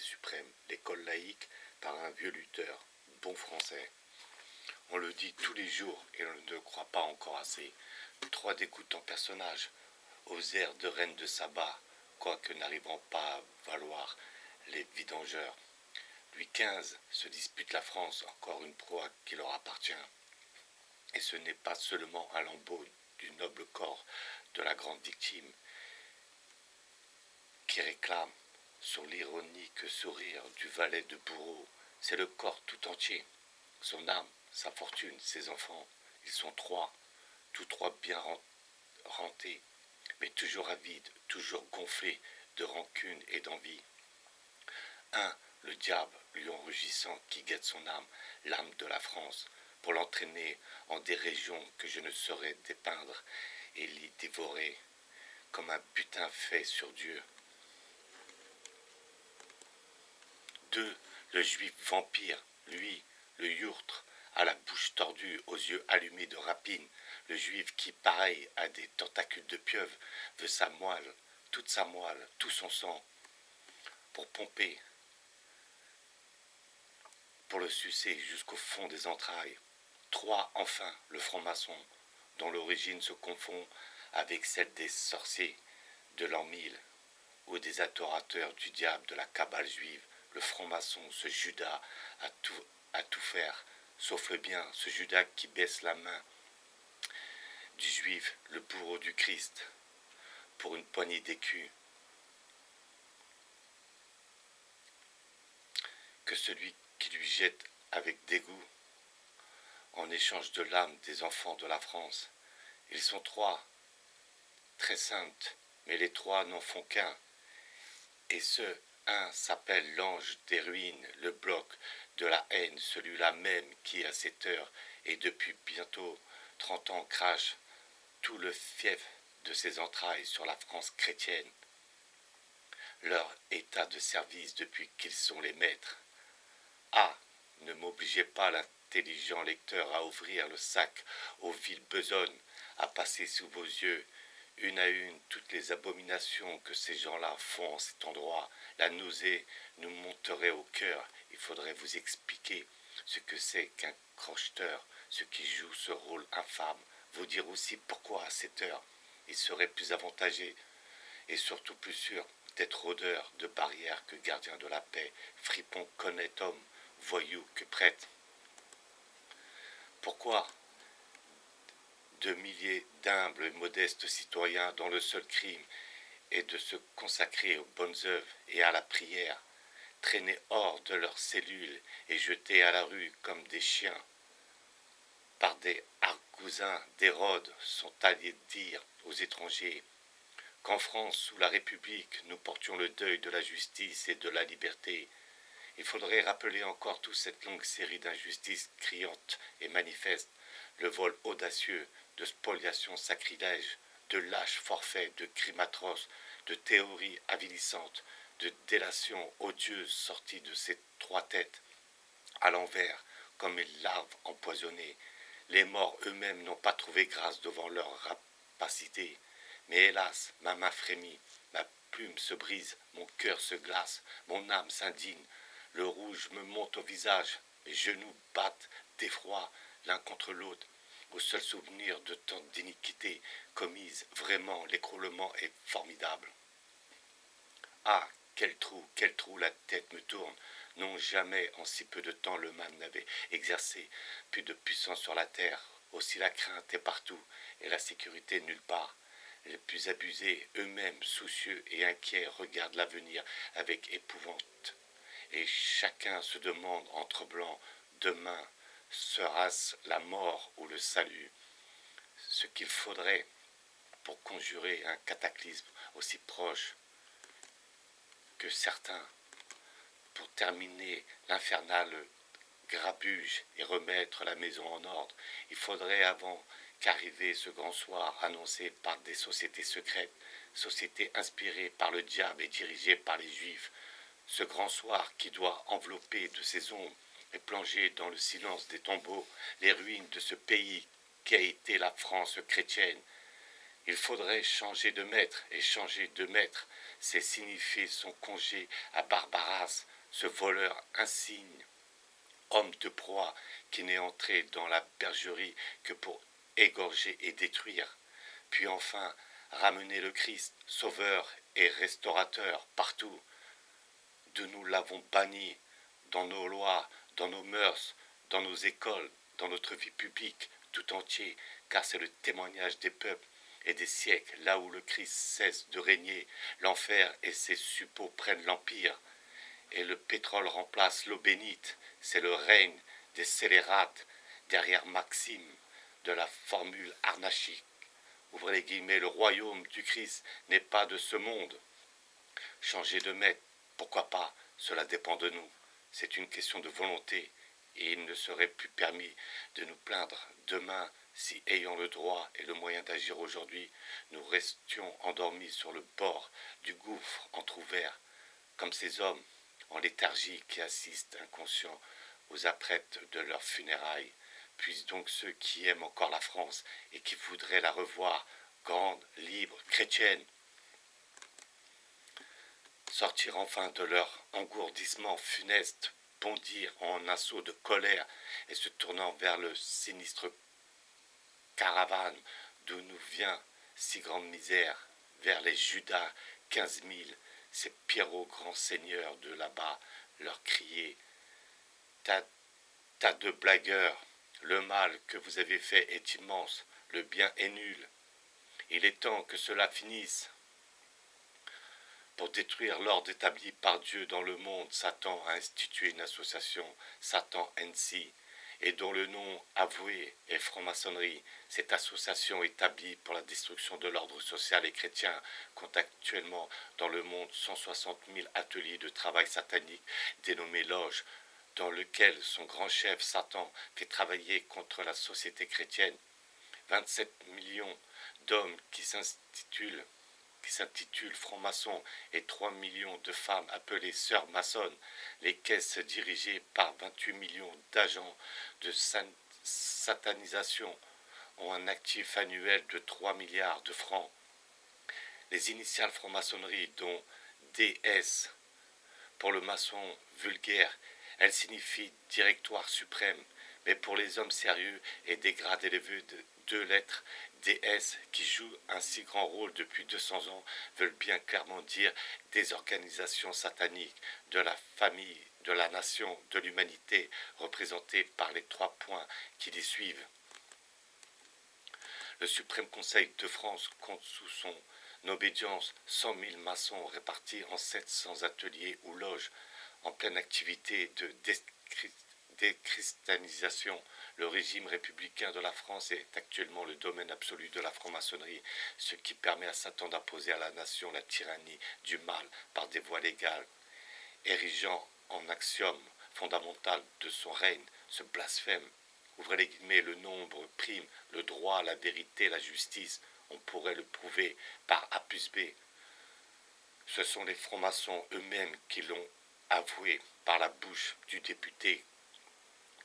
suprême, l'école laïque, par un vieux Luther, bon français. On le dit tous les jours et on ne croit pas encore assez. Trois dégoûtants personnages, aux airs de reine de sabbat, quoique n'arrivant pas à valoir les vidangeurs. Louis XV se dispute la France, encore une proie qui leur appartient. Et ce n'est pas seulement un lambeau du noble corps de la grande victime qui réclame sur l'ironique sourire du valet de bourreau, c'est le corps tout entier, son âme, sa fortune, ses enfants. Ils sont trois, tous trois bien rentés, mais toujours avides, toujours gonflés de rancune et d'envie. Un, le diable, lion rugissant qui guette son âme, l'âme de la France, pour l'entraîner en des régions que je ne saurais dépeindre et l'y dévorer comme un butin fait sur Dieu. 2. Le juif vampire, lui, le yourtre, à la bouche tordue, aux yeux allumés de rapine, le juif qui, pareil à des tentacules de pieuvre, veut sa moelle, tout son sang, pour pomper, pour le sucer jusqu'au fond des entrailles. 3. Enfin, le franc-maçon, dont l'origine se confond avec celle des sorciers de l'an 1000 ou des adorateurs du diable de la cabale juive. Le franc-maçon, ce Judas à tout faire, sauf le bien, ce Judas qui baisse la main du juif, le bourreau du Christ, pour une poignée d'écus. Que celui qui lui jette avec dégoût, en échange de l'âme des enfants de la France. Ils sont trois, très saintes, mais les trois n'en font qu'un. Et ce un s'appelle l'ange des ruines, le bloc de la haine, celui-là même qui, à cette heure et depuis bientôt 30 ans, crache tout le fief de ses entrailles sur la France chrétienne, leur état de service depuis qu'ils sont les maîtres. Ah, ne m'obligez pas, l'intelligent lecteur, à ouvrir le sac aux viles besognes, à passer sous vos yeux une à une toutes les abominations que ces gens-là font en cet endroit. La nausée nous monterait au cœur. Il faudrait vous expliquer ce que c'est qu'un crocheteur, ce qui joue ce rôle infâme. Vous dire aussi pourquoi à cette heure il serait plus avantagé et surtout plus sûr d'être rôdeur de barrière que gardien de la paix, fripon qu'honnête homme, voyou que prêtre. Pourquoi de milliers d'humbles et modestes citoyens dont le seul crime est de se consacrer aux bonnes œuvres et à la prière, traînés hors de leurs cellules et jetés à la rue comme des chiens par des argousins d'Hérode, sont allés dire aux étrangers qu'en France, sous la République, nous portions le deuil de la justice et de la liberté. Il faudrait rappeler encore toute cette longue série d'injustices criantes et manifestes, le vol audacieux, de spoliations sacrilèges, de lâches forfaits, de crimes atroces, de théories avilissantes, de délations odieuses sorties de ces trois têtes, à l'envers, comme une larve empoisonnée. Les morts eux-mêmes n'ont pas trouvé grâce devant leur rapacité. Mais hélas, ma main frémit, ma plume se brise, mon cœur se glace, mon âme s'indigne, le rouge me monte au visage, mes genoux battent d'effroi l'un contre l'autre, au seul souvenir de tant d'iniquités commises. Vraiment, l'écroulement est formidable. Ah, quel trou, la tête me tourne. Non, jamais en si peu de temps le mal n'avait exercé plus de puissance sur la terre. Aussi la crainte est partout et la sécurité nulle part. Les plus abusés, eux-mêmes soucieux et inquiets, regardent l'avenir avec épouvante. Et chacun se demande en tremblant, demain, sera-ce la mort ou le salut? Ce qu'il faudrait pour conjurer un cataclysme aussi proche que certains, pour terminer l'infernal grabuge et remettre la maison en ordre, il faudrait avant qu'arrivait ce grand soir annoncé par des sociétés secrètes, sociétés inspirées par le diable et dirigées par les juifs, ce grand soir qui doit envelopper de ses ombres et plonger dans le silence des tombeaux les ruines de ce pays qui a été la France chrétienne, Il faudrait changer de maître, et changer de maître, c'est signifier son congé à Barbaras, ce voleur insigne, homme de proie qui n'est entré dans la bergerie que pour égorger et détruire, puis enfin ramener le Christ, sauveur et restaurateur partout, d'où nous l'avons banni, dans nos lois, dans nos mœurs, dans nos écoles, dans notre vie publique, tout entier, car c'est le témoignage des peuples et des siècles, là où le Christ cesse de régner, l'enfer et ses suppôts prennent l'empire, et le pétrole remplace l'eau bénite, c'est le règne des scélérates, derrière Maxime, de la formule arnachique. Ouvrez les guillemets, le royaume du Christ n'est pas de ce monde. Changer de maître, pourquoi pas, cela dépend de nous. C'est une question de volonté, et il ne serait plus permis de nous plaindre demain si, ayant le droit et le moyen d'agir aujourd'hui, nous restions endormis sur le bord du gouffre entr'ouvert, comme ces hommes en léthargie qui assistent inconscients aux apprêtes de leurs funérailles. Puissent donc ceux qui aiment encore la France et qui voudraient la revoir grande, libre, chrétienne, sortir enfin de leur engourdissement funeste, bondir en assaut de colère et se tournant vers le sinistre caravane d'où nous vient si grande misère, vers les Judas 15 000, ces Pierrots grands seigneurs de là-bas, leur crier tas de blagueurs, le mal que vous avez fait est immense, le bien est nul. Il est temps que cela finisse. Pour détruire l'ordre établi par Dieu dans le monde, Satan a institué une association, Satan NC, et dont le nom avoué est franc-maçonnerie. Cette association établie pour la destruction de l'ordre social et chrétien compte actuellement dans le monde 160 000 ateliers de travail satanique dénommés loges, dans lequel son grand chef Satan fait travailler contre la société chrétienne. 27 millions d'hommes qui s'intitulent francs-maçons et 3 millions de femmes appelées sœurs maçonnes, les caisses dirigées par 28 millions d'agents de satanisation ont un actif annuel de 3 milliards de francs. Les initiales franc-maçonnerie dont DS pour le maçon vulgaire, elles signifient directoire suprême, mais pour les hommes sérieux et des grades élevés de 2 lettres, DS, qui jouent un si grand rôle depuis 200 ans, veulent bien clairement dire des organisations sataniques de la famille, de la nation, de l'humanité, représentées par les 3 points qui les suivent. Le Suprême Conseil de France compte sous son obédience 100 000 maçons répartis en 700 ateliers ou loges, en pleine activité de déchristianisation. Le régime républicain de la France est actuellement le domaine absolu de la franc-maçonnerie, ce qui permet à Satan d'imposer à la nation la tyrannie du mal par des voies légales, érigeant en axiome fondamental de son règne ce blasphème. Ouvrez les guillemets, le nombre prime le droit, la vérité, la justice. On pourrait le prouver par A plus B. Ce sont les francs-maçons eux-mêmes qui l'ont avoué par la bouche du député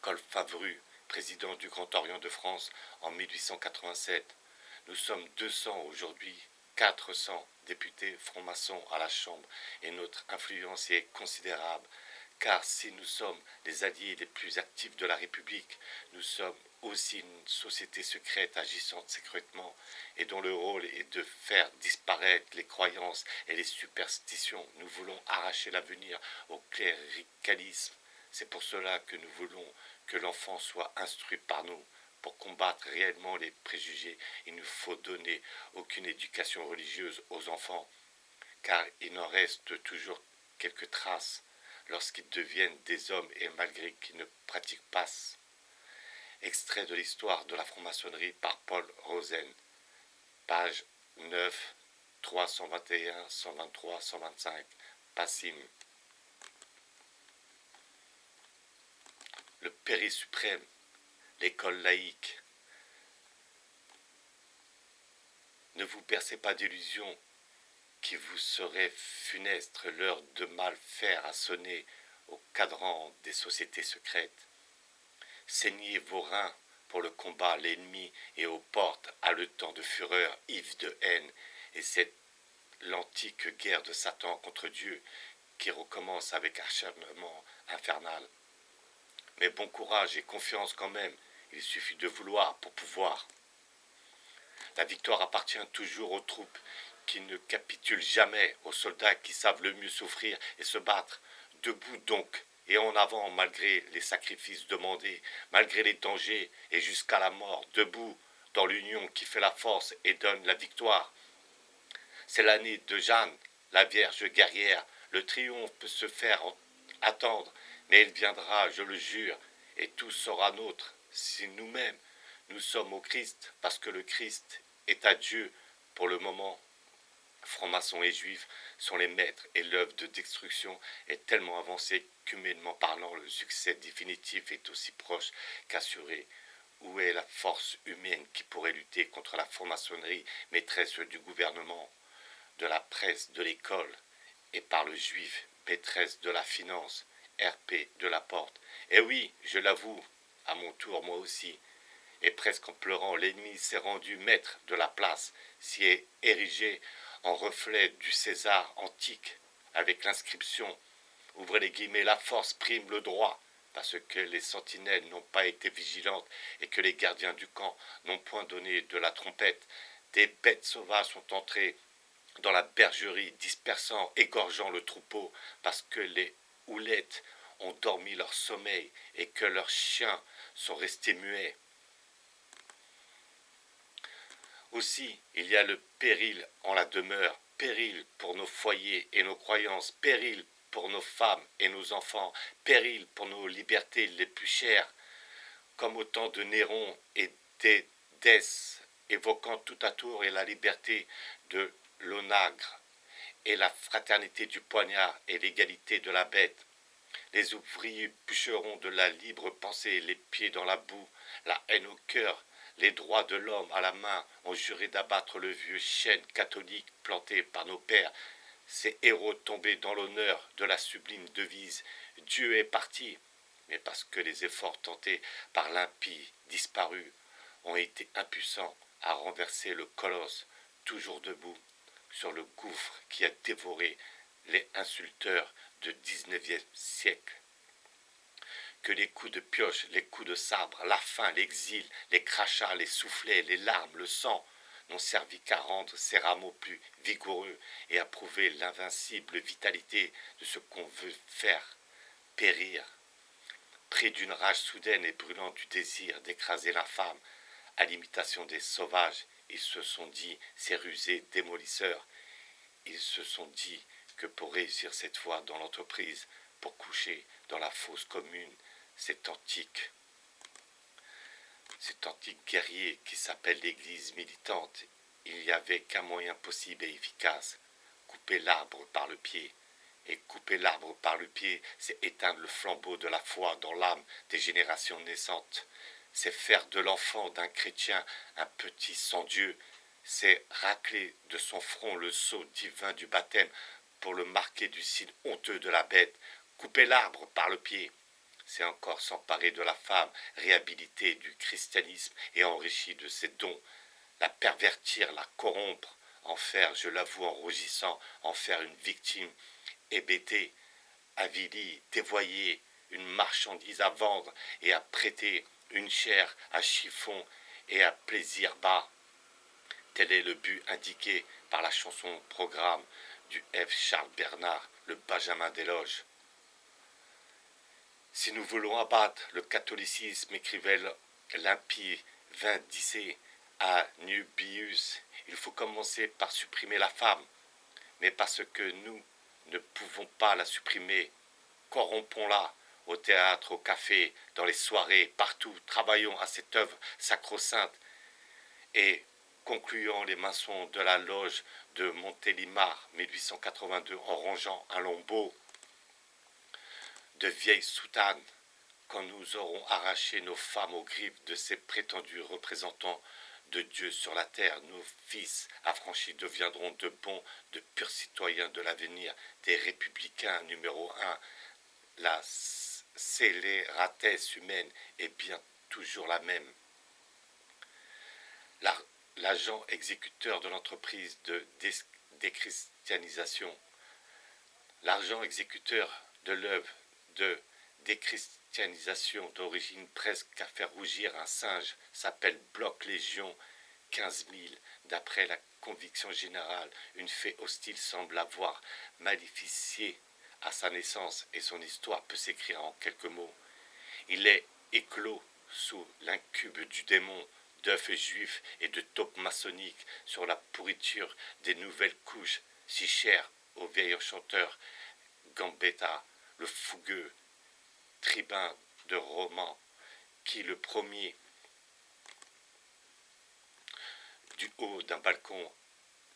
Colfavru, président du Grand Orient de France en 1887. Nous sommes 200 aujourd'hui, 400 députés francs-maçons à la Chambre, et notre influence est considérable, car si nous sommes les alliés les plus actifs de la République, nous sommes aussi une société secrète agissant secrètement et dont le rôle est de faire disparaître les croyances et les superstitions. Nous voulons arracher l'avenir au cléricalisme. C'est pour cela que nous voulons que l'enfant soit instruit par nous. Pour combattre réellement les préjugés, il ne faut donner aucune éducation religieuse aux enfants, car il en reste toujours quelques traces lorsqu'ils deviennent des hommes et malgré qu'ils ne pratiquent pas. Extrait de l'histoire de la franc-maçonnerie par Paul Rosen, page 9, 321, 123, 125, Passim. Le péri suprême, l'école laïque. Ne vous bercez pas d'illusions qui vous serait funeste, l'heure de mal faire a sonné au cadran des sociétés secrètes. Saignez vos reins pour le combat l'ennemi est aux portes, haletant de fureur, ivre de haine, et c'est l'antique guerre de Satan contre Dieu qui recommence avec acharnement infernal. Mais bon courage et confiance quand même, il suffit de vouloir pour pouvoir. La victoire appartient toujours aux troupes qui ne capitulent jamais, aux soldats qui savent le mieux souffrir et se battre. Debout donc, et en avant malgré les sacrifices demandés, malgré les dangers et jusqu'à la mort, debout dans l'union qui fait la force et donne la victoire. C'est l'année de Jeanne, la Vierge guerrière. Le triomphe peut se faire attendre, mais il viendra, je le jure, et tout sera nôtre si nous-mêmes nous sommes au Christ, parce que le Christ est à Dieu pour le moment. Francs-maçons et juifs sont les maîtres et l'œuvre de destruction est tellement avancée qu'humainement parlant, le succès définitif est aussi proche qu'assuré. Où est la force humaine qui pourrait lutter contre la franc-maçonnerie, maîtresse du gouvernement, de la presse, de l'école, et par le juif, maîtresse de la finance, RP de la porte. Et oui, je l'avoue, à mon tour moi aussi, et presque en pleurant, l'ennemi s'est rendu maître de la place, s'y est érigé en reflet du César antique, avec l'inscription, ouvrez les guillemets, la force prime le droit, parce que les sentinelles n'ont pas été vigilantes et que les gardiens du camp n'ont point donné de la trompette. Des bêtes sauvages sont entrées dans la bergerie, dispersant, égorgeant le troupeau, parce que les houlettes ont dormi leur sommeil et que leurs chiens sont restés muets. Aussi, il y a le péril en la demeure, péril pour nos foyers et nos croyances, péril pour nos femmes et nos enfants, péril pour nos libertés les plus chères, comme au temps de Néron et d'Édesse, évoquant tout à tour et la liberté de l'onagre, et la fraternité du poignard et l'égalité de la bête. Les ouvriers bûcherons de la libre pensée, les pieds dans la boue, la haine au cœur, les droits de l'homme à la main, ont juré d'abattre le vieux chêne catholique planté par nos pères, ces héros tombés dans l'honneur de la sublime devise « Dieu est parti », mais parce que les efforts tentés par l'impie disparu ont été impuissants à renverser le colosse, toujours debout, sur le gouffre qui a dévoré les insulteurs du XIXe siècle. Que les coups de pioche, les coups de sabre, la faim, l'exil, les crachats, les soufflets, les larmes, le sang n'ont servi qu'à rendre ces rameaux plus vigoureux et à prouver l'invincible vitalité de ce qu'on veut faire périr. Pris d'une rage soudaine et brûlante du désir d'écraser l'infâme, à l'imitation des sauvages, ils se sont dit, ces rusés démolisseurs, ils se sont dit que pour réussir cette fois dans l'entreprise, pour coucher dans la fosse commune, cet antique guerrier qui s'appelle l'Église militante, il n'y avait qu'un moyen possible et efficace, couper l'arbre par le pied. Et couper l'arbre par le pied, c'est éteindre le flambeau de la foi dans l'âme des générations naissantes. C'est faire de l'enfant d'un chrétien un petit sans-Dieu. C'est racler de son front le sceau divin du baptême pour le marquer du signe honteux de la bête. Couper l'arbre par le pied, c'est encore s'emparer de la femme, réhabilitée du christianisme et enrichie de ses dons, la pervertir, la corrompre, en faire, je l'avoue en rougissant, en faire une victime hébétée, avilie, dévoyée, une marchandise à vendre et à prêter, une chair à chiffon et à plaisir bas. Tel est le but indiqué par la chanson programme du F. Charles Bernard, le Benjamin des Loges. Si nous voulons abattre le catholicisme, écrivait l'impie Vindicé à Nubius, il faut commencer par supprimer la femme. Mais parce que nous ne pouvons pas la supprimer, corrompons-la au théâtre, au café, dans les soirées, partout, travaillons à cette œuvre sacro-sainte et concluant les maçons de la loge de Montélimar 1882 en rangeant un lambeau de vieilles soutanes, quand nous aurons arraché nos femmes aux griffes de ces prétendus représentants de Dieu sur la terre, nos fils affranchis deviendront de bons, de purs citoyens de l'avenir, des républicains numéro un. La scélératesse humaine est bien toujours la même. l'agent exécuteur de l'entreprise de déchristianisation. L'agent exécuteur de l'œuvre de déchristianisation d'origine presque à faire rougir un singe s'appelle Bloch Légion 15 000. D'après la conviction générale, une fée hostile semble avoir maléficié à sa naissance et son histoire peut s'écrire en quelques mots. Il est éclos sous l'incube du démon, d'œufs juifs et de taupes maçonniques sur la pourriture des nouvelles couches si chères au vieil enchanteur Gambetta, le fougueux tribun de roman qui le premier du haut d'un balcon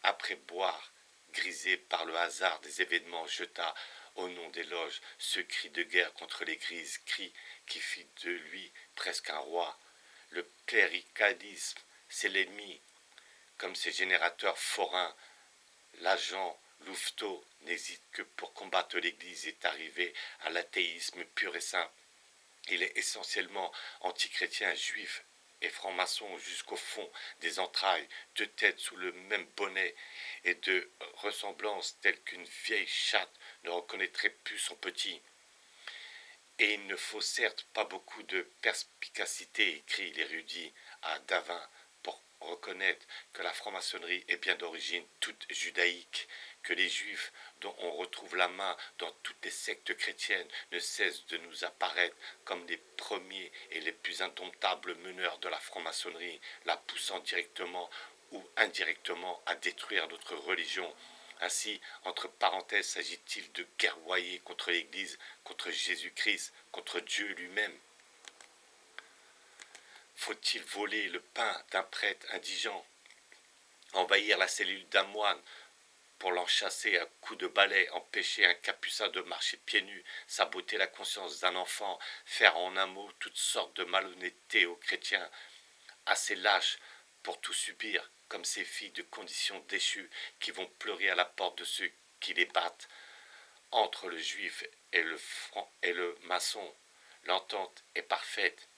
après boire grisé par le hasard des événements jeta au nom des loges ce cri de guerre contre les grises, cri qui fit de lui presque un roi. Le cléricalisme, c'est l'ennemi, comme ses générateurs forains. L'agent Louveteau n'hésite que pour combattre l'Église est arrivé à l'athéisme pur et simple. Il est essentiellement antichrétien, juif et franc-maçon jusqu'au fond des entrailles, deux têtes sous le même bonnet et de ressemblance telle qu'une vieille chatte ne reconnaîtrait plus son petit. Et il ne faut certes pas beaucoup de perspicacité, écrit l'érudit à Davin, pour reconnaître que la franc-maçonnerie est bien d'origine toute judaïque, que les juifs, dont on retrouve la main dans toutes les sectes chrétiennes, ne cessent de nous apparaître comme les premiers et les plus indomptables meneurs de la franc-maçonnerie, la poussant directement ou indirectement à détruire notre religion. Ainsi, entre parenthèses, s'agit-il de guerroyer contre l'Église, contre Jésus-Christ, contre Dieu lui-même? Faut-il voler le pain d'un prêtre indigent, envahir la cellule d'un moine pour l'enchasser à coups de balai, empêcher un capucin de marcher pieds nus, saboter la conscience d'un enfant, faire en un mot toutes sortes de malhonnêtetés aux chrétiens, assez lâches pour tout subir, comme ces filles de condition déchues qui vont pleurer à la porte de ceux qui les battent. Entre le juif et le maçon, l'entente est parfaite.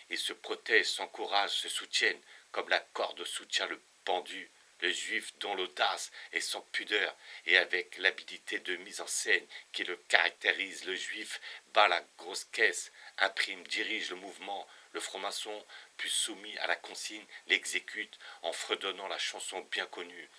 Ils se protègent, s'encouragent, se soutiennent, comme la corde soutient le pendu. Le juif dont l'audace est sans pudeur et avec l'habilité de mise en scène qui le caractérise, le juif bat la grosse caisse, imprime, dirige le mouvement, le franc-maçon, plus soumis à la consigne, l'exécute en fredonnant la chanson bien connue.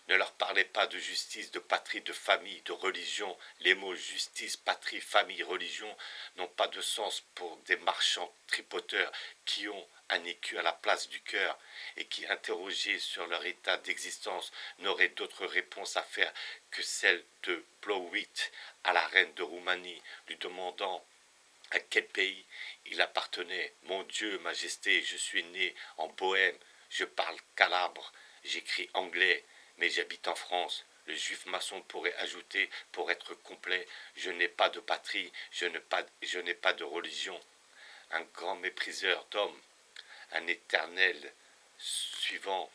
Ne leur parlez pas de justice, de patrie, de famille, de religion. Les mots justice, patrie, famille, religion n'ont pas de sens pour des marchands tripoteurs qui ont un écu à la place du cœur et qui, interrogés sur leur état d'existence, n'auraient d'autre réponse à faire que celle de Blauwit à la reine de Roumanie, lui demandant à quel pays il appartenait. Mon Dieu, Majesté, je suis né en Bohême, je parle calabre, j'écris anglais, mais j'habite en France. Le juif maçon pourrait ajouter, pour être complet, je n'ai pas de patrie, je n'ai pas de religion. Un grand mépriseur d'hommes, un éternel suiveur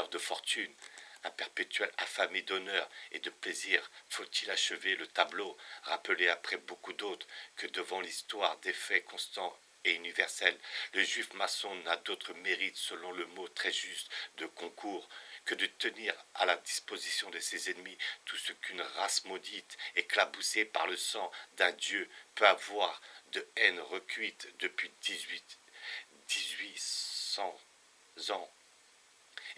de fortune, un perpétuel affamé d'honneur et de plaisir. Faut-il achever le tableau, rappeler après beaucoup d'autres que devant l'histoire des faits constants et universels, le juif maçon n'a d'autre mérite, selon le mot très juste de concours, que de tenir à la disposition de ses ennemis tout ce qu'une race maudite, éclaboussée par le sang d'un Dieu, peut avoir de haine recuite depuis 1800 ans.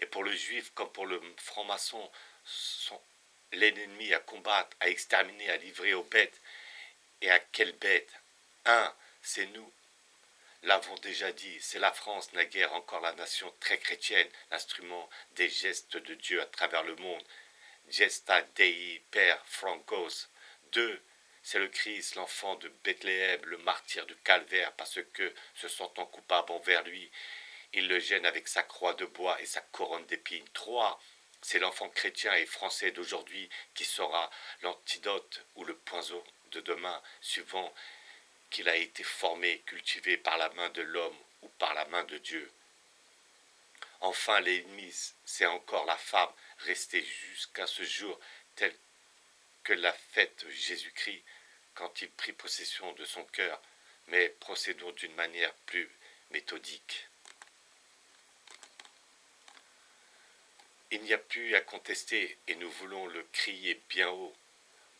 Et pour le juif comme pour le franc-maçon, sont l'ennemi à combattre, à exterminer, à livrer aux bêtes. Et à quelles bêtes? C'est nous. L'avons déjà dit, c'est la France, naguère encore la nation très chrétienne, l'instrument des gestes de Dieu à travers le monde. Gesta Dei per Francos. 2. C'est le Christ, l'enfant de Bethléem, le martyr du calvaire, parce que, se sentant coupable envers lui, il le gêne avec sa croix de bois et sa couronne d'épines. 3. C'est l'enfant chrétien et français d'aujourd'hui qui sera l'antidote ou le poison de demain, suivant qu'il a été formé, cultivé par la main de l'homme ou par la main de Dieu. Enfin, l'ennemi, c'est encore la femme, restée jusqu'à ce jour telle que l'a faite Jésus-Christ quand il prit possession de son cœur, mais procédons d'une manière plus méthodique. Il n'y a plus à contester et nous voulons le crier bien haut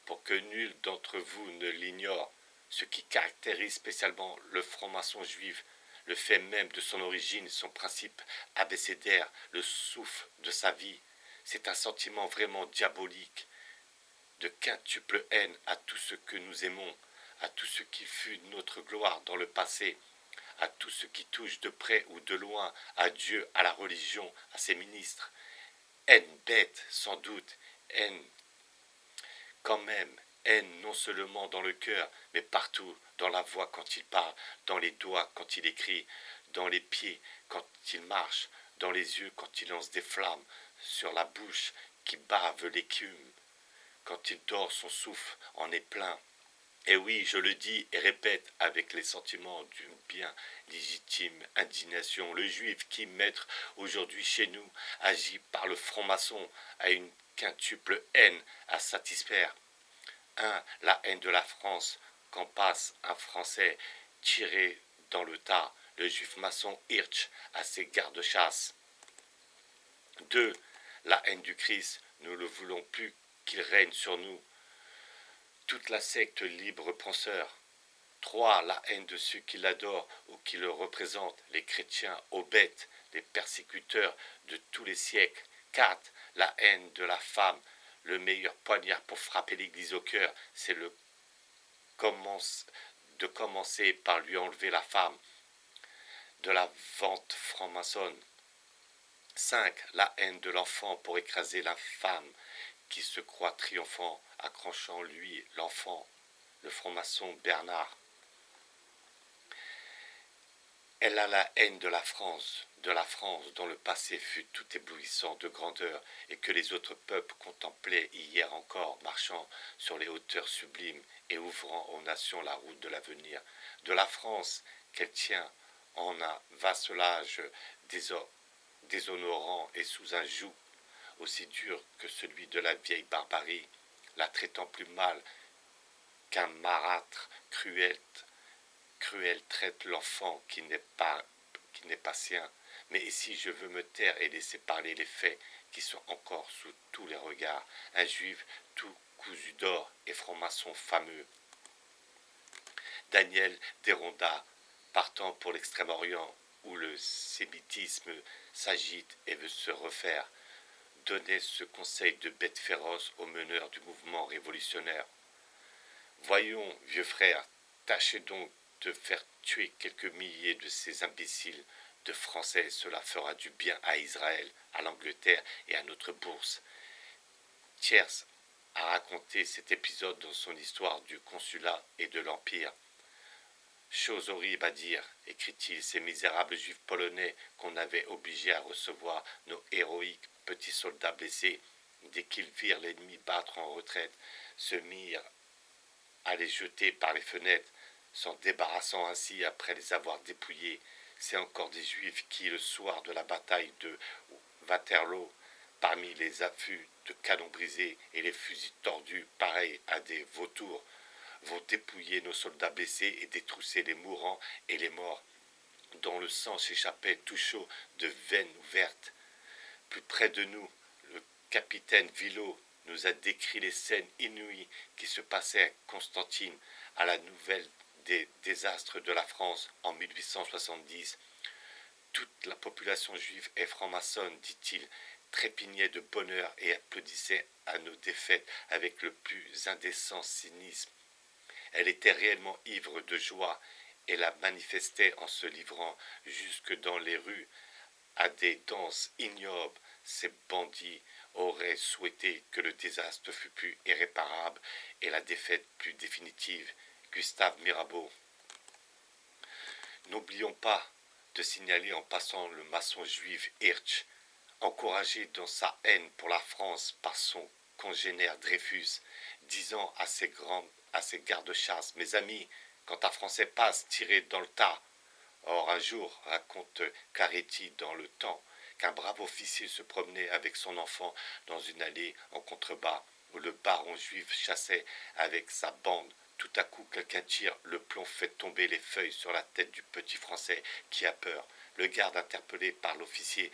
pour que nul d'entre vous ne l'ignore. Ce qui caractérise spécialement le franc-maçon juif, le fait même de son origine, son principe abécédaire, le souffle de sa vie, c'est un sentiment vraiment diabolique, de quintuple haine à tout ce que nous aimons, à tout ce qui fut notre gloire dans le passé, à tout ce qui touche de près ou de loin à Dieu, à la religion, à ses ministres. Haine bête, sans doute, haine quand même, haine non seulement dans le cœur, mais partout, dans la voix quand il parle, dans les doigts quand il écrit, dans les pieds quand il marche, dans les yeux quand il lance des flammes, sur la bouche qui bave l'écume, quand il dort son souffle en est plein. Et oui, je le dis et répète avec les sentiments d'une bien légitime indignation, le juif qui, maître aujourd'hui chez nous, agit par le franc-maçon, a une quintuple haine à satisfaire. 1. La haine de la France, quand passe un Français tiré dans le tas, le juif maçon Hirsch à ses gardes-chasse. 2. La haine du Christ, nous ne voulons plus qu'il règne sur nous. Toute la secte libre penseur. 3. La haine de ceux qui l'adorent ou qui le représentent, les chrétiens aux bêtes, les persécuteurs de tous les siècles. 4. La haine de la femme, le meilleur poignard pour frapper l'Église au cœur, c'est de commencer par lui enlever la femme de la vente franc-maçonne. 5. La haine de l'enfant pour écraser la femme qui se croit triomphant, accrochant lui l'enfant, le franc-maçon Bernard. Elle a la haine de la France dont le passé fut tout éblouissant de grandeur et que les autres peuples contemplaient hier encore, marchant sur les hauteurs sublimes et ouvrant aux nations la route de l'avenir. De la France qu'elle tient en un vassalage déshonorant et sous un joug aussi dur que celui de la vieille barbarie, la traitant plus mal qu'un marâtre cruel traite l'enfant qui n'est pas sien. Mais ici je veux me taire et laisser parler les faits qui sont encore sous tous les regards. Un juif tout cousu d'or et franc-maçon fameux. Daniel Deronda, partant pour l'Extrême-Orient où le sémitisme s'agite et veut se refaire, donnait ce conseil de bête féroce aux meneurs du mouvement révolutionnaire. Voyons, vieux frère, tâchez donc de faire tuer quelques milliers de ces imbéciles de Français, cela fera du bien à Israël, à l'Angleterre et à notre bourse. Thiers a raconté cet épisode dans son histoire du consulat et de l'Empire. Chose horrible à dire, écrit-il, ces misérables juifs polonais qu'on avait obligés à recevoir nos héroïques petits soldats blessés, dès qu'ils virent l'ennemi battre en retraite, se mirent à les jeter par les fenêtres, s'en débarrassant ainsi après les avoir dépouillés. C'est encore des juifs qui, le soir de la bataille de Waterloo, parmi les affûts de canons brisés et les fusils tordus, pareils à des vautours, vont dépouiller nos soldats blessés et détrousser les mourants et les morts, dont le sang s'échappait tout chaud de veines ouvertes. Plus près de nous, le capitaine Villot nous a décrit les scènes inouïes qui se passaient à Constantine à la nouvelle des désastres de la France en 1870. Toute la population juive et franc-maçonne, dit-il, trépignait de bonheur et applaudissait à nos défaites avec le plus indécent cynisme. Elle était réellement ivre de joie et la manifestait en se livrant jusque dans les rues à des danses ignobles. Ces bandits auraient souhaité que le désastre fût plus irréparable et la défaite plus définitive. Gustave Mirabeau. N'oublions pas de signaler en passant le maçon juif Hirsch, encouragé dans sa haine pour la France par son congénère Dreyfus, disant à ses gardes-chasse, mes amis, quand un Français passe, tirez dans le tas. Or un jour, raconte Caretti dans Le Temps, qu'un brave officier se promenait avec son enfant dans une allée en contrebas, où le baron juif chassait avec sa bande. Tout à coup, quelqu'un tire, le plomb fait tomber les feuilles sur la tête du petit Français qui a peur. Le garde, interpellé par l'officier,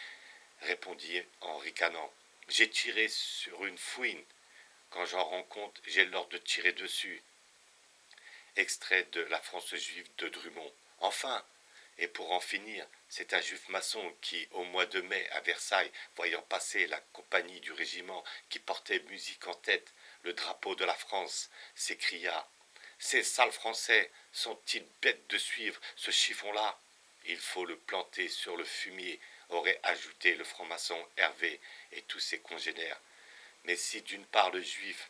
répondit en ricanant J'ai tiré sur une fouine. Quand j'en rends compte, j'ai l'ordre de tirer dessus. Extrait de La France juive de Drummond. Enfin, et pour en finir, c'est un juif maçon qui, au mois de mai, à Versailles, voyant passer la compagnie du régiment qui portait musique en tête, le drapeau de la France, s'écria « Ces sales Français sont-ils bêtes de suivre ce chiffon-là ? Il faut le planter sur le fumier », aurait ajouté le franc-maçon Hervé et tous ses congénères. Mais si d'une part le juif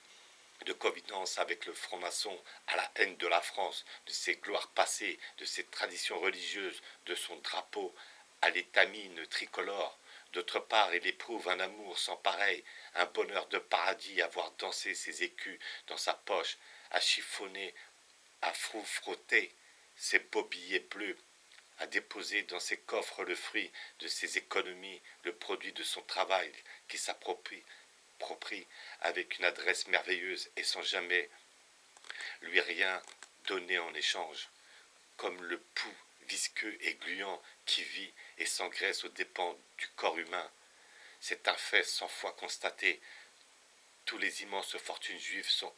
de convenance avec le franc-maçon à la haine de la France, de ses gloires passées, de ses traditions religieuses, de son drapeau à l'étamine tricolore. D'autre part, il éprouve un amour sans pareil, un bonheur de paradis à voir danser ses écus dans sa poche, à chiffonner, à frotter ses beaux billets bleus, à déposer dans ses coffres le fruit de ses économies, le produit de son travail qui s'approprie avec une adresse merveilleuse et sans jamais lui rien donner en échange, comme le pouls visqueux et gluant qui vit et s'engraisse aux dépens du corps humain. C'est un fait 100 fois constaté. Tous les immenses fortunes juives sont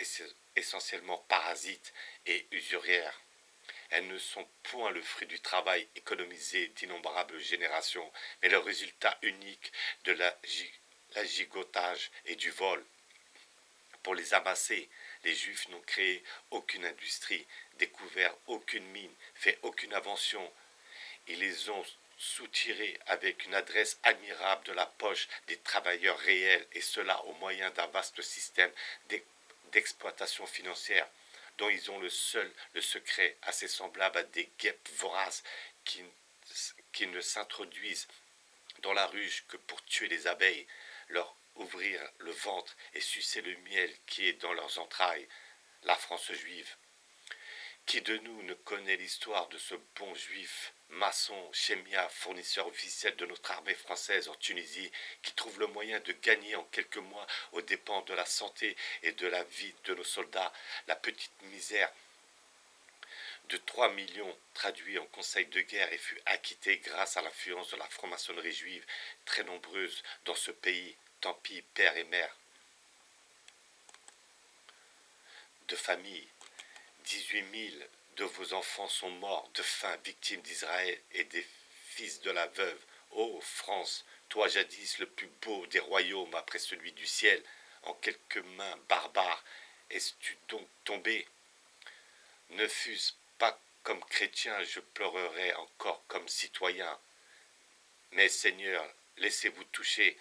essentiellement parasites et usurières. Elles ne sont point le fruit du travail économisé d'innombrables générations, mais le résultat unique de l'agigotage et du vol. Pour les amasser, les Juifs n'ont créé aucune industrie, découvert aucune mine, fait aucune invention. Ils les ont soutirés avec une adresse admirable de la poche des travailleurs réels, et cela au moyen d'un vaste système d'exploitation financière dont ils ont le secret, assez semblable à des guêpes voraces qui ne s'introduisent dans la ruche que pour tuer les abeilles, leur ouvrir le ventre et sucer le miel qui est dans leurs entrailles. La France juive. Qui de nous ne connaît l'histoire de ce bon juif, maçon, chémia, fournisseur officiel de notre armée française en Tunisie, qui trouve le moyen de gagner en quelques mois, aux dépens de la santé et de la vie de nos soldats, la petite misère de 3 millions traduits en conseil de guerre et fut acquitté grâce à l'influence de la franc-maçonnerie juive, très nombreuse dans ce pays, tant pis père et mère. De famille, 18 000 de vos enfants sont morts de faim, victimes d'Israël et des fils de la veuve. Ô France, toi jadis le plus beau des royaumes après celui du ciel, en quelques mains barbares, es-tu donc tombé? Ne fût-ce pas comme chrétien, je pleurerais encore comme citoyen. Mais Seigneur, laissez-vous toucher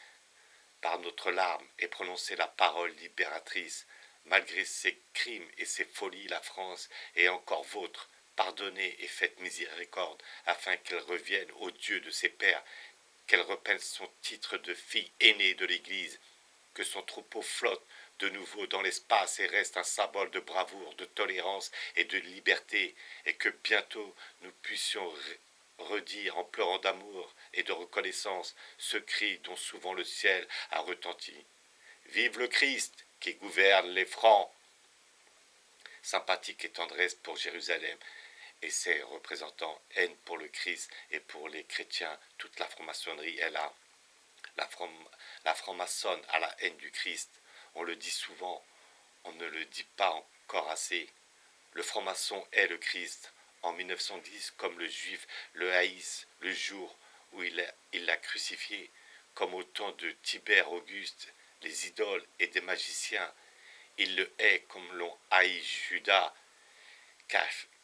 par notre larme et prononcer la parole libératrice. Malgré ses crimes et ses folies, la France est encore vôtre. Pardonnez et faites miséricorde, afin qu'elle revienne au Dieu de ses pères, qu'elle reprenne son titre de fille aînée de l'Église, que son troupeau flotte de nouveau dans l'espace et reste un symbole de bravoure, de tolérance et de liberté, et que bientôt nous puissions redire en pleurant d'amour et de reconnaissance ce cri dont souvent le ciel a retenti. Vive le Christ qui gouverne les Francs. Sympathique et tendresse pour Jérusalem et ses représentants, haine pour le Christ et pour les chrétiens, toute la franc-maçonnerie est là. La franc-maçonne a la haine du Christ. On le dit souvent, on ne le dit pas encore assez. Le franc-maçon est le Christ. En 1910, comme le juif le haïsse le jour où il l'a crucifié, comme au temps de Tibère Auguste, les idoles et des magiciens, il le hait comme l'ont haï Judas,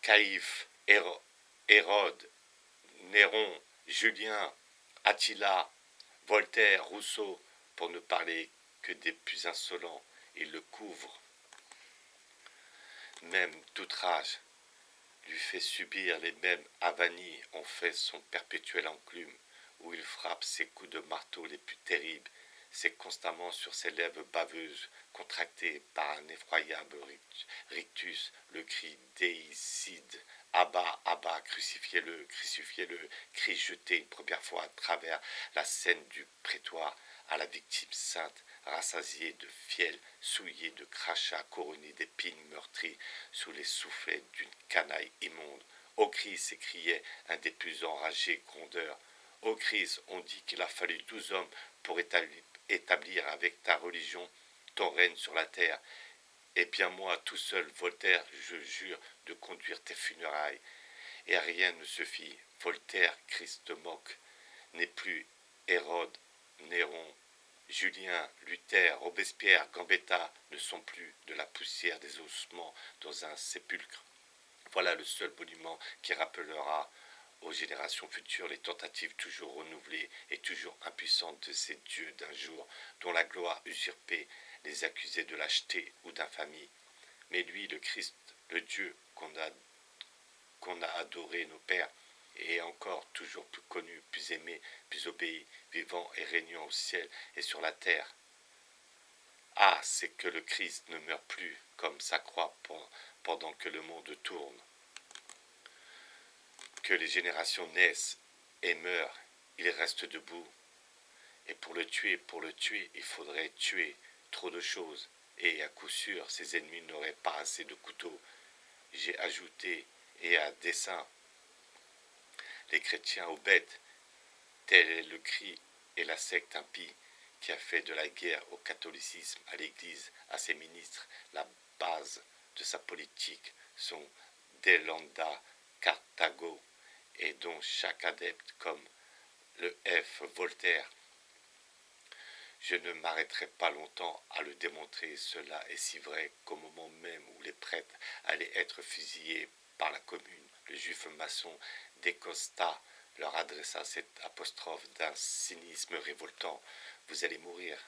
Caïphe, Hérode, Néron, Julien, Attila, Voltaire, Rousseau, pour ne parler que des plus insolents. Il le couvre. Même d'outrage lui fait subir les mêmes avanies ont fait son perpétuel enclume, où il frappe ses coups de marteau les plus terribles. C'est constamment sur ses lèvres baveuses, contractées par un effroyable rictus, le cri déicide. Abba, Abba, crucifiez-le, crucifiez-le, cri jeté une première fois à travers la scène du prétoire à la victime sainte, rassasiée de fiel, souillée de crachats, couronnée d'épines meurtries sous les soufflets d'une canaille immonde. Ô Christ, s'écriait un des plus enragés grondeurs. Ô Christ, on dit qu'il a fallu 12 hommes pour établir avec ta religion ton règne sur la terre. Et bien moi, tout seul, Voltaire, je jure de conduire tes funérailles. Et rien ne se fit. Voltaire, Christ moque, n'est plus Hérode, Néron, Julien, Luther, Robespierre, Gambetta ne sont plus de la poussière des ossements dans un sépulcre. Voilà le seul monument qui rappellera aux générations futures les tentatives toujours renouvelées et toujours impuissantes de ces dieux d'un jour dont la gloire usurpée les accusait de lâcheté ou d'infamie. Mais lui, le Christ, le Dieu qu'on a adoré nos pères, et encore toujours plus connu, plus aimé, plus obéi, vivant et régnant au ciel et sur la terre. Ah, c'est que le Christ ne meurt plus comme sa croix pendant que le monde tourne. Que les générations naissent et meurent, il reste debout. Et pour le tuer, il faudrait tuer trop de choses. Et à coup sûr, ses ennemis n'auraient pas assez de couteaux. J'ai ajouté, et à dessein, les chrétiens aux bêtes. Tel est le cri et la secte impie qui a fait de la guerre au catholicisme, à l'Église, à ses ministres, la base de sa politique, son Delanda Carthago, et dont chaque adepte, comme le F. Voltaire, je ne m'arrêterai pas longtemps à le démontrer. Cela est si vrai qu'au moment même où les prêtres allaient être fusillés par la commune, le juif maçon Descosta leur adressa cette apostrophe d'un cynisme révoltant. Vous allez mourir,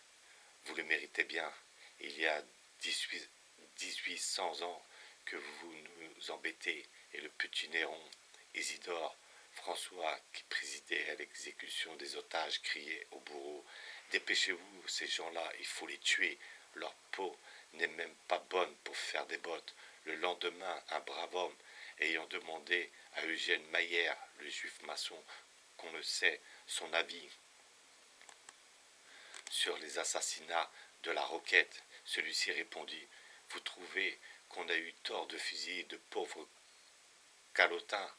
vous le méritez bien. Il y a 1800 ans que vous nous embêtez, et le petit Néron, Isidore, François, qui présidait à l'exécution des otages, criait au bourreau « Dépêchez-vous, ces gens-là, il faut les tuer. Leur peau n'est même pas bonne pour faire des bottes. » Le lendemain, un brave homme, ayant demandé à Eugène Maillère, le juif maçon, qu'on le sait, son avis sur les assassinats de la Roquette, celui-ci répondit « Vous trouvez qu'on a eu tort de fusiller de pauvres calotins ?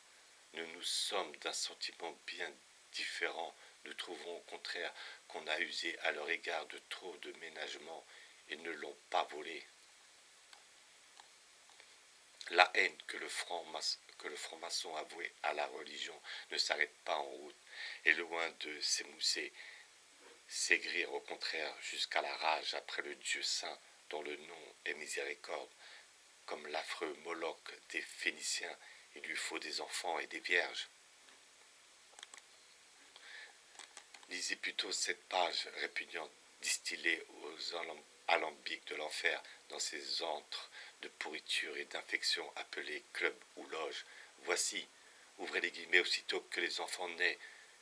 Nous nous sommes d'un sentiment bien différent. Nous trouvons au contraire qu'on a usé à leur égard de trop de ménagement. Ils ne l'ont pas volé. » La haine que le franc-maçon avouait à la religion ne s'arrête pas en route, et loin de s'émousser, s'aigrir au contraire jusqu'à la rage après le Dieu saint dont le nom est miséricorde, comme l'affreux Moloch des Phéniciens. Il lui faut des enfants et des vierges. Lisez plutôt cette page répugnante distillée aux alambics de l'enfer dans ces antres de pourriture et d'infection appelés clubs ou loges. Voici, ouvrez les guillemets, aussitôt que les enfants naissent,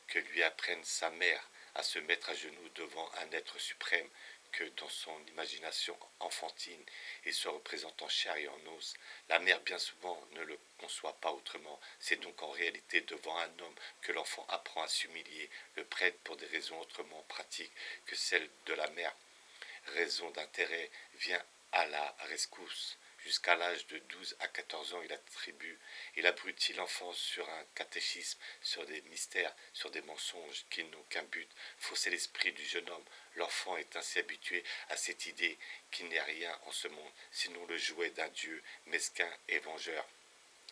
que lui apprenne sa mère à se mettre à genoux devant un être suprême, que dans son imagination enfantine et se représente en chair et en os, la mère bien souvent ne le conçoit pas autrement. C'est donc en réalité devant un homme que l'enfant apprend à s'humilier, le prêtre pour des raisons autrement pratiques que celles de la mère. Raison d'intérêt vient à la rescousse. Jusqu'à l'âge de 12 à 14 ans, il abrutit l'enfant sur un catéchisme, sur des mystères, sur des mensonges qui n'ont qu'un but, fausser l'esprit du jeune homme. L'enfant est ainsi habitué à cette idée qu'il n'est rien en ce monde, sinon le jouet d'un Dieu mesquin et vengeur.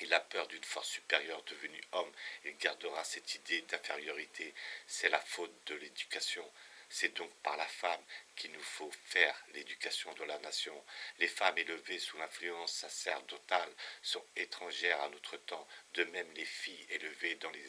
Il a peur d'une force supérieure devenue homme, il gardera cette idée d'infériorité. C'est la faute de l'éducation. C'est donc par la femme qu'il nous faut faire l'éducation de la nation. Les femmes élevées sous l'influence sacerdotale sont étrangères à notre temps, de même les filles élevées dans les